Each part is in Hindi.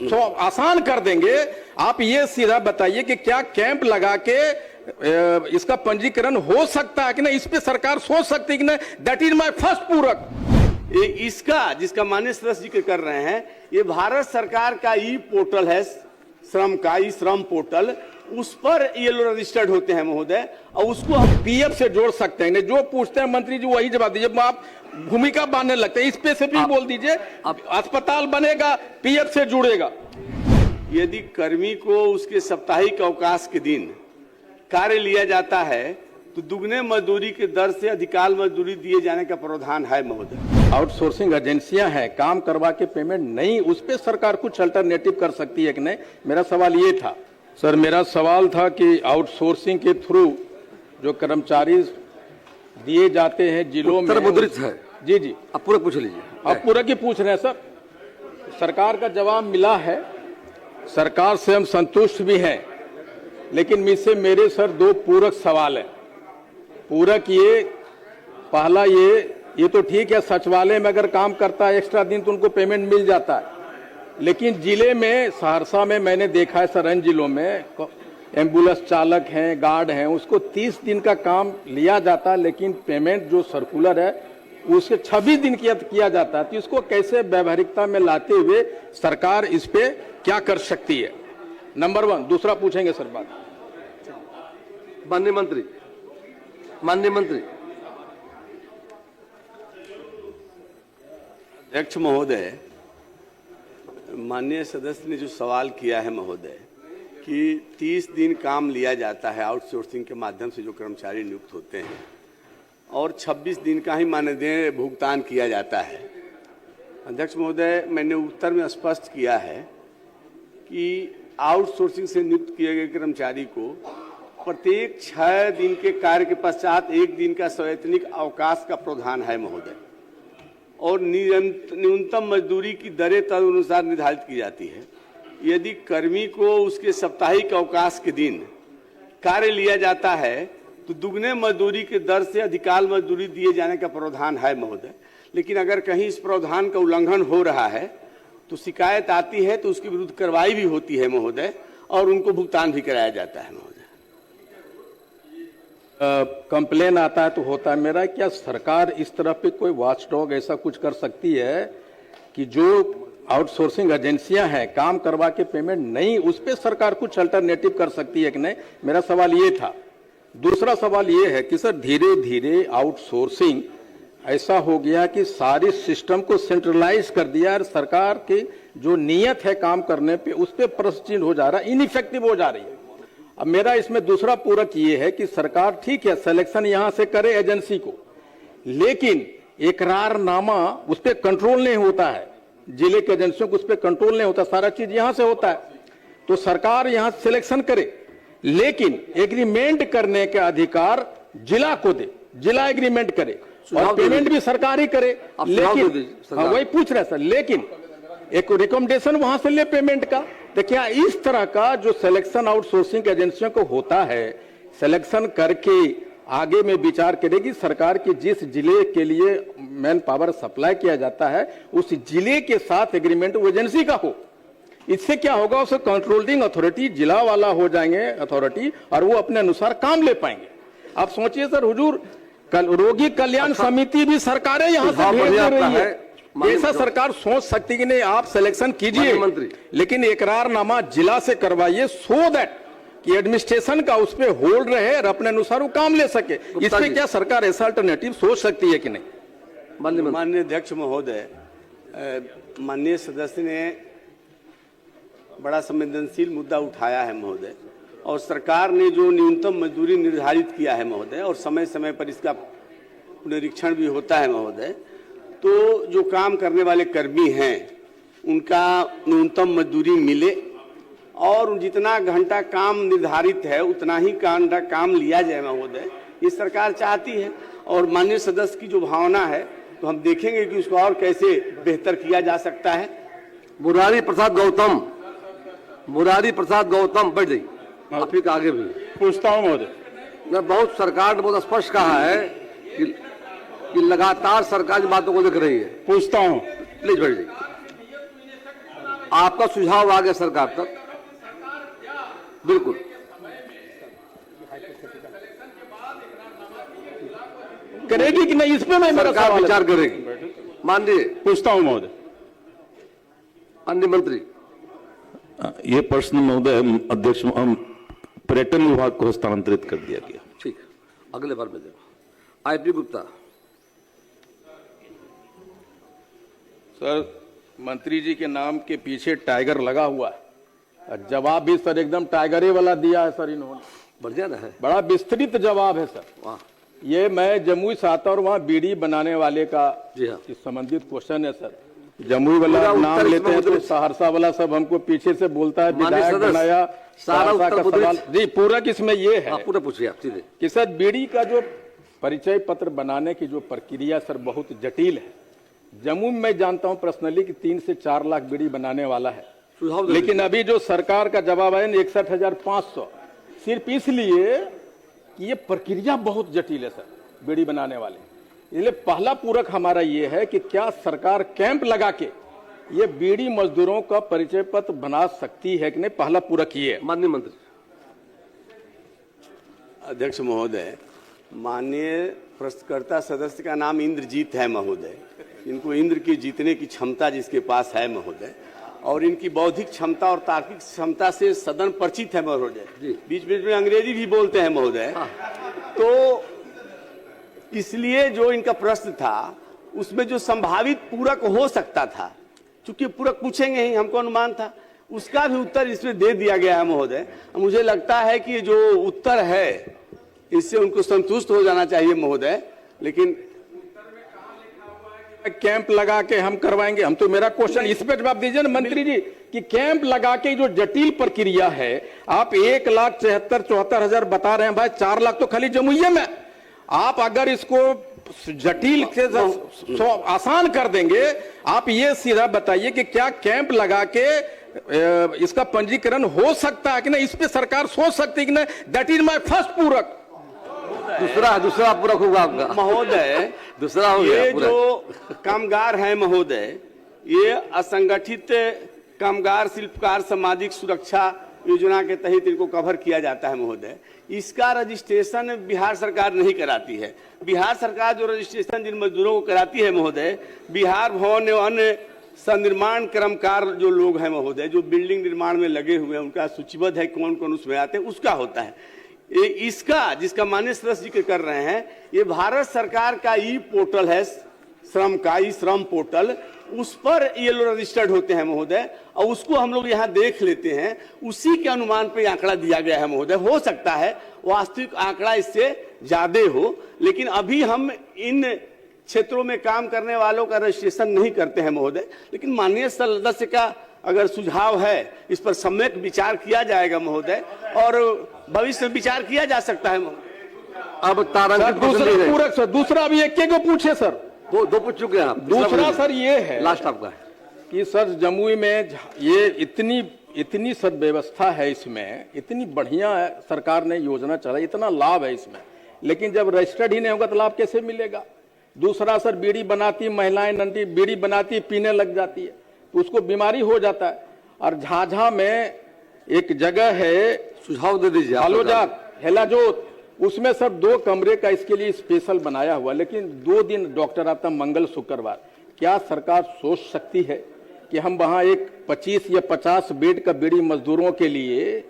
तो आसान कर देंगे। आप ये सीधा बताइए कि क्या कैंप लगा के इसका पंजीकरण हो सकता है कि नहीं, इस पे सरकार सोच सकती है कि नहीं। दैट इज माय फर्स्ट पूरक। इसका जिसका माननीय सदस्य जिक्र कर रहे हैं, ये भारत सरकार का ई पोर्टल है, श्रम का ई श्रम पोर्टल, उस पर ये लोग रजिस्टर्ड होते हैं महोदय, और उसको हम पीएफ से जोड़ सकते हैं। जो पूछते हैं मंत्री जी वही जवाब दीजिए। आप भूमिका बांधने लगते हैं, इस पे से भी बोल दीजिए। अस्पताल बनेगा, पीएफ से जुड़ेगा। यदि कर्मी को उसके साप्ताहिक अवकाश के दिन कार्य लिया जाता है तो दुगने मजदूरी के दर से अधिकाल मजदूरी दिए जाने का प्रावधान है महोदय। आउटसोर्सिंग एजेंसियां हैं, काम करवा के पेमेंट नहीं, उस पे सरकार कुछ अल्टरनेटिव कर सकती है कि नहीं। मेरा सवाल ये था सर, मेरा सवाल था कि आउटसोर्सिंग के थ्रू जो कर्मचारी दिए जाते हैं जिलों में, मुद्रित है। जी जी, आप पूरा पूछ लीजिए। आप पूरा की पूछ रहे हैं सर। सरकार का जवाब मिला है, सरकार से हम संतुष्ट भी हैं, लेकिन मुझसे मेरे सर दो पूरक सवाल है। पूरक ये, पहला ये तो ठीक है, सचिवालय में अगर काम करता है एक्स्ट्रा दिन तो उनको पेमेंट मिल जाता है, लेकिन जिले में सहरसा में मैंने देखा है सर, इन जिलों में एम्बुलेंस चालक हैं, गार्ड हैं, उसको 30 दिन का काम लिया जाता है, लेकिन पेमेंट जो सर्कुलर है उसके 26 दिन किया जाता है। तो इसको कैसे व्यवहारिकता में लाते हुए सरकार इस पे क्या कर सकती है, नंबर 1। दूसरा पूछेंगे सर बात। माननीय मंत्री अध्यक्ष महोदय, माननीय सदस्य ने जो सवाल किया है महोदय कि 30 दिन काम लिया जाता है आउटसोर्सिंग के माध्यम से जो कर्मचारी नियुक्त होते हैं, और 26 दिन का ही मानदेय भुगतान किया जाता है। अध्यक्ष महोदय, मैंने उत्तर में स्पष्ट किया है कि आउटसोर्सिंग से नियुक्त किए गए कर्मचारी को प्रत्येक 6 दिन के कार्य के पश्चात 1 दिन का सवैतनिक अवकाश का प्रावधान है महोदय, और न्यूनतम मजदूरी की दरें तदनुसार निर्धारित की जाती है। यदि कर्मी को उसके साप्ताहिक अवकाश के दिन कार्य लिया जाता है तो दुगने मजदूरी के दर से अधिकाल मजदूरी दिए जाने का प्रावधान है महोदय। लेकिन अगर कहीं इस प्रावधान का उल्लंघन हो रहा है तो शिकायत आती है तो उसके विरुद्ध कार्रवाई भी होती है महोदय, और उनको भुगतान भी कराया जाता है महोदय। कंप्लेन आता है तो होता है। मेरा क्या सरकार इस तरह पे कोई वॉचडॉग ऐसा कुछ कर सकती है कि जो आउटसोर्सिंग एजेंसियां हैं, काम करवा के पेमेंट नहीं, उस पे सरकार कुछ अल्टरनेटिव कर सकती है कि नहीं। मेरा सवाल ये था। दूसरा सवाल ये है कि सर धीरे धीरे आउटसोर्सिंग ऐसा हो गया कि सारी सिस्टम को सेंट्रलाइज कर दिया, और सरकार की जो नीयत है काम करने पे उस पे प्रश्नचिन्ह हो जा रहा है, इनइफेक्टिव हो जा रही है। अब मेरा इसमें दूसरा पूरक ये है कि सरकार ठीक है सिलेक्शन यहां से करे एजेंसी को, लेकिन इकरारनामा उस पर कंट्रोल नहीं होता है, जिले की एजेंसियों को उस पर कंट्रोल नहीं होता, सारा चीज यहां से होता है। तो सरकार यहां सिलेक्शन करे, लेकिन एग्रीमेंट करने का अधिकार जिला को दे, जिला एग्रीमेंट करे और पेमेंट भी सरकार ही करे। लेकिन वही पूछ रहे सर, लेकिन एक रिकमेंडेशन वहां से ले पेमेंट का। तो क्या इस तरह का जो सिलेक्शन आउटसोर्सिंग एजेंसियों को होता है, सिलेक्शन करके आगे में विचार करेगी सरकार की, जिस जिले के लिए मैन पावर सप्लाई किया जाता है उस जिले के साथ एग्रीमेंट वो एजेंसी का हो। इससे क्या होगा, उसे कंट्रोलिंग अथॉरिटी जिला वाला हो जाएंगे अथॉरिटी, और वो अपने अनुसार काम ले पाएंगे। आप सोचिए सर, हुजूर रोगी कल्याण समिति भी सरकारें यहां से भेज दे रही है। ऐसा सरकार सोच सकती कि नहीं आप सिलेक्शन कीजिए, लेकिन इकरारनामा जिला से करवाइए, सो दैट कि एडमिनिस्ट्रेशन का उस पर होल्ड रहे और अपने अनुसार वो काम ले सके। इस पे क्या सरकार ऐसा अल्टरनेटिव सोच सकती है कि नहीं। माननीय अध्यक्ष महोदय, माननीय सदस्य ने बड़ा संवेदनशील मुद्दा उठाया है महोदय, और सरकार ने जो न्यूनतम मजदूरी निर्धारित किया है महोदय, और समय समय पर इसका निरीक्षण भी होता है महोदय, तो जो काम करने वाले कर्मी हैं उनका न्यूनतम मजदूरी मिले, और जितना घंटा काम निर्धारित है उतना ही घंटा काम लिया जाए महोदय, ये सरकार चाहती है। और माननीय सदस्य की जो भावना है तो हम देखेंगे कि उसको और कैसे बेहतर किया जा सकता है। मुरारी प्रसाद गौतम बैठ जाइए, आप ही आगे भी पूछता हूँ महोदय। मैं बहुत सरकार ने बहुत स्पष्ट कहा है कि लगातार सरकार की बातों को लिख रही है। पूछता हूँ, प्लीज बैठ जाइए। आपका सुझाव आ गया सरकार तक, बिल्कुल। करेगी कि नहीं, इस पे मैं मेरा सरकार सवाल है। विचार करेगी। माननीय पूछता हूं महोदय, अन्य मंत्री, ये प्रश्न महोदय अध्यक्ष पर्यटन विभाग को हस्तांतरित कर दिया गया। ठीक, अगले बार में देना। आईपी गुप्ता। सर, मंत्री जी के नाम के पीछे टाइगर लगा हुआ है और जवाब भी सर एकदम टाइगरे वाला दिया है सर इन्होंने। बढ़िया ना है, बड़ा विस्तृत जवाब है सर। वाह। ये मैं जमुई से आता और वहाँ बीड़ी बनाने वाले का जी हाँ। इस संबंधित क्वेश्चन है सर। जमुई वाला पूरा नाम उत्तर लेते हैं तो इसमें सहरसा वाला सब हमको पीछे से बोलता है माननीय विधायक सदस्य, बनाया सारा सहरसा उत्तर का मुद्रित। सवाल। जी पूरक इसमें ये है हाँ, पूरा पूछिए आप सीधे। कि सर बीड़ी का जो परिचय पत्र बनाने की जो प्रक्रिया सर बहुत जटिल है। जमुई में मैं जानता हूं पर्सनली कि 3 से 4 लाख बीड़ी बनाने वाला है, सुझाव दे लेकिन अभी जो सरकार का जवाब आया ना 61,500, सिर्फ इसलिए कि ये प्रक्रिया बहुत जटिल है सर बीड़ी बनाने वाले। इसलिए पहला पूरक हमारा ये है कि क्या सरकार कैंप लगा के ये बीड़ी मजदूरों का परिचय पत्र बना सकती है कि नहीं, पहला पूरक ये है। माननीय मंत्री। अध्यक्ष महोदय, माननीय प्रश्नकर्ता सदस्य का नाम इंद्रजीत है महोदय। इनको इंद्र की जीतने की क्षमता जिसके पास है महोदय, और इनकी बौद्धिक क्षमता और तार्किक क्षमता से सदन परिचित है महोदय। बीच बीच में अंग्रेजी भी बोलते हैं महोदय। तो इसलिए जो इनका प्रश्न था उसमें जो संभावित पूरक हो सकता था, चूंकि पूरक पूछेंगे ही, हमको अनुमान था, उसका भी उत्तर इसमें दे दिया गया है महोदय। मुझे लगता है कि जो उत्तर है इससे उनको संतुष्ट हो जाना चाहिए महोदय। लेकिन कैंप लगा के हम करवाएंगे, हम तो मेरा क्वेश्चन इस पे जवाब दीजिए ना मंत्री जी कि कैंप लगा के जो जटिल प्रक्रिया है, आप 1,74,74,000 बता रहे हैं भाई, 4 लाख तो खाली जमुई में। आप अगर इसको जटिल से आसान कर देंगे, आप ये सीधा बताइए कि क्या कैंप लगा के इसका पंजीकरण हो सकता है कि नहीं, इस पे सरकार सोच सकती है कि नहीं। दैट इज माय फर्स्ट पूरक। दूसरा पूरक होगा आपका महोदय। दूसरा हो गया ये पूरा। जो कामगार है महोदय, ये असंगठित कामगार शिल्पकार सामाजिक सुरक्षा योजना के तहत इनको कवर किया जाता है महोदय। इसका रजिस्ट्रेशन बिहार सरकार नहीं कराती है। बिहार सरकार जो रजिस्ट्रेशन जिन मजदूरों को कराती है महोदय, बिहार भवन एवं अन्य संनिर्माण कर्मकार जो लोग हैं महोदय, जो बिल्डिंग निर्माण में लगे हुए हैं, उनका सूचीबद्ध है कौन कौन उसमें आते हैं, उसका होता है। इसका जिसका माननीय सदस्य जिक्र कर रहे हैं, ये भारत सरकार का ई पोर्टल है, श्रम का ई श्रम पोर्टल, उस पर ये लोग रजिस्टर्ड होते हैं महोदय, और उसको हम लोग यहाँ देख लेते हैं। उसी के अनुमान पे आंकड़ा दिया गया है महोदय। हो सकता है वास्तविक आंकड़ा इससे ज्यादा हो, लेकिन अभी हम इन क्षेत्रों में काम करने वालों का रजिस्ट्रेशन नहीं करते हैं महोदय। लेकिन माननीय सदस्य का अगर सुझाव है, इस पर सम्यक विचार किया जाएगा महोदय, और भविष्य में विचार किया जा सकता है महोदय। अब तारांकित दूसरा पूरक सर, दूसरा भी एक को पूछे सर। दो पूछ चुके हैं आप। दूसरा सर ये है, लास्ट आपका है कि सर जमुई में ये इतनी सदव्यवस्था है, इसमें इतनी बढ़िया है, सरकार ने योजना चलाई, इतना लाभ है इसमें, लेकिन जब रजिस्टर्ड ही नहीं होगा तो लाभ कैसे मिलेगा। दूसरा सर, बीड़ी बनाती महिलाएं, नंटी बीड़ी बनाती, पीने लग जाती है तो उसको बीमारी हो जाता है। और झाझा में एक जगह है, सुझाव दे दीजिए। हालोजा हेलाजोत, उसमें सर 2 कमरे का इसके लिए स्पेशल बनाया हुआ, लेकिन 2 दिन डॉक्टर आता मंगल शुक्रवार। क्या सरकार सोच सकती है कि हम वहां एक 25 या 50 बेड का बीड़ी मजदूरों के लिए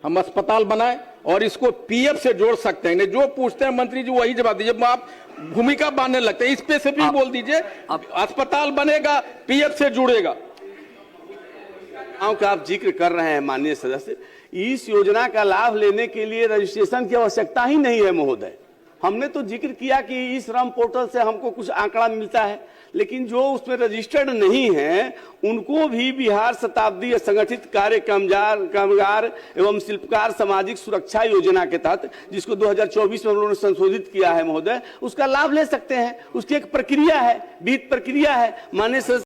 हम अस्पताल बनाएं और इसको पीएफ से जोड़ सकते हैं? नहीं, जो पूछते हैं मंत्री जी वही जवाब दीजिए। आप भूमिका बांधने लगते हैं, इस पे से भी बोल दीजिए, अस्पताल बनेगा, पीएफ से जुड़ेगा। का आप जिक्र कर रहे हैं माननीय सदस्य, इस योजना का लाभ लेने के लिए रजिस्ट्रेशन की आवश्यकता ही नहीं है महोदय। हमने तो जिक्र किया कि इस श्रम पोर्टल से हमको कुछ आंकड़ा मिलता है, लेकिन जो उसमें रजिस्टर्ड नहीं है उनको भी बिहार शताब्दी संगठित कार्य कामगार एवं शिल्पकार सामाजिक सुरक्षा योजना के तहत, जिसको 2024 में उन्होंने संशोधित किया है महोदय, उसका लाभ ले सकते हैं। उसकी एक प्रक्रिया है, विहित प्रक्रिया है। माननीय